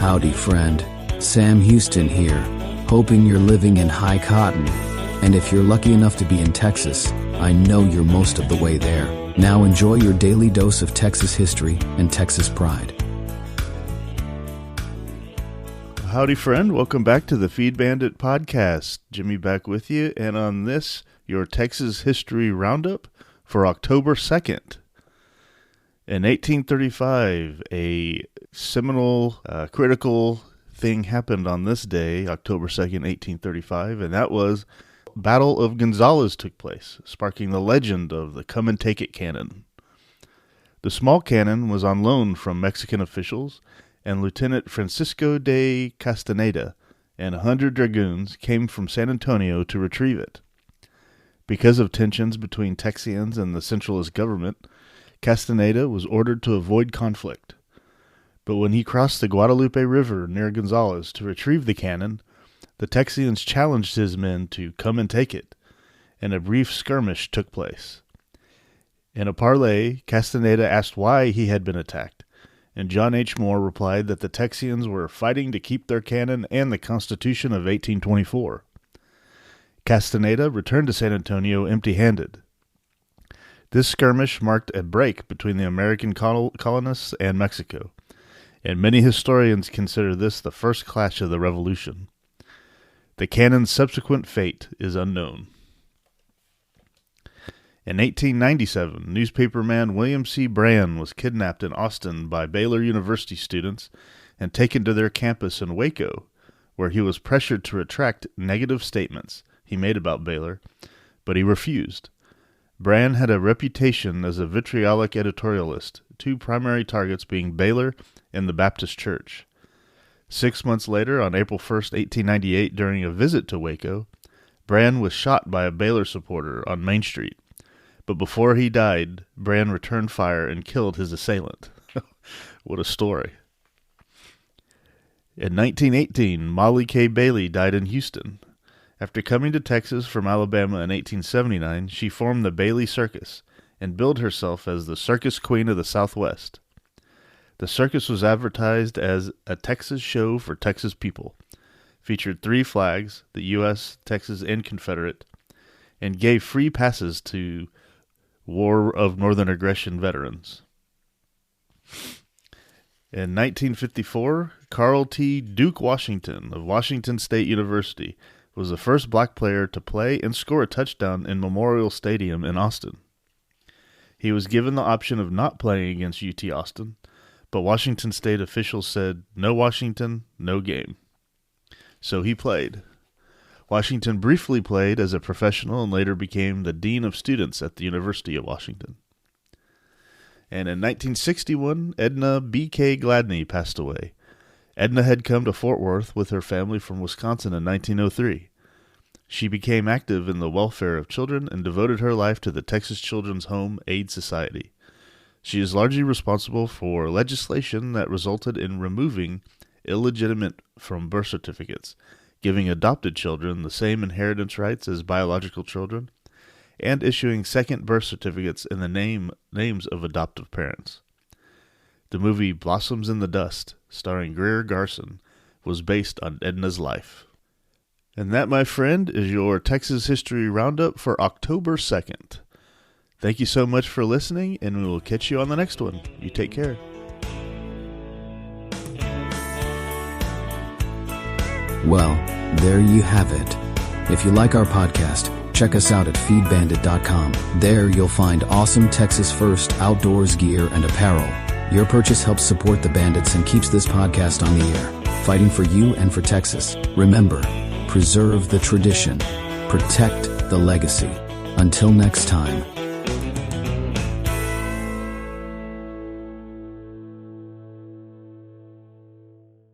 Howdy, friend. Sam Houston here, hoping you're living in high cotton. And if you're lucky enough to be in Texas, I know you're most of the way there. Now enjoy your daily dose of Texas history and Texas pride. Howdy, friend. Welcome back to the Feed Bandit podcast. Jimmy back with you, and on this, your Texas History Roundup for October 2nd. In 1835, a seminal, critical thing happened on this day, October 2nd, 1835, and that was Battle of Gonzales took place, sparking the legend of the Come and Take It cannon. The small cannon was on loan from Mexican officials, and Lieutenant Francisco de Castaneda and 100 dragoons came from San Antonio to retrieve it. Because of tensions between Texians and the centralist government, Castaneda was ordered to avoid conflict. But when he crossed the Guadalupe River near Gonzales to retrieve the cannon, the Texians challenged his men to come and take it, and a brief skirmish took place. In a parley, Castaneda asked why he had been attacked, and John H. Moore replied that the Texians were fighting to keep their cannon and the Constitution of 1824. Castaneda returned to San Antonio empty-handed. This skirmish marked a break between the American colonists and Mexico, and many historians consider this the first clash of the Revolution. The cannon's subsequent fate is unknown. In 1897, newspaperman William C. Brand was kidnapped in Austin by Baylor University students and taken to their campus in Waco, where he was pressured to retract negative statements he made about Baylor, but he refused. Brand had a reputation as a vitriolic editorialist, two primary targets being Baylor and the Baptist Church. 6 months later, on April 1, 1898, during a visit to Waco, Brand was shot by a Baylor supporter on Main Street. But before he died, Brand returned fire and killed his assailant. What a story. In 1918, Molly K. Bailey died in Houston. After coming to Texas from Alabama in 1879, she formed the Bailey Circus and billed herself as the Circus Queen of the Southwest. The circus was advertised as a Texas show for Texas people, featured 3 flags, the U.S., Texas, and Confederate, and gave free passes to War of Northern Aggression veterans. In 1954, Carl T. Duke Washington of Washington State University was the first black player to play and score a touchdown in Memorial Stadium in Austin. He was given the option of not playing against UT Austin, but Washington State officials said, "No Washington, no game." So he played. Washington briefly played as a professional and later became the Dean of Students at the University of Washington. And in 1961, Edna B.K. Gladney passed away. Edna had come to Fort Worth with her family from Wisconsin in 1903. She became active in the welfare of children and devoted her life to the Texas Children's Home Aid Society. She is largely responsible for legislation that resulted in removing illegitimate from birth certificates, giving adopted children the same inheritance rights as biological children, and issuing second birth certificates in the names of adoptive parents. The movie Blossoms in the Dust, starring Greer Garson, was based on Edna's life. And that, my friend, is your Texas History Roundup for October 2nd. Thank you so much for listening, and we will catch you on the next one. You take care. Well, there you have it. If you like our podcast, check us out at feedbandit.com. There you'll find awesome Texas First outdoors gear and apparel. Your purchase helps support the Bandits and keeps this podcast on the air, fighting for you and for Texas. Remember, preserve the tradition, protect the legacy. Until next time.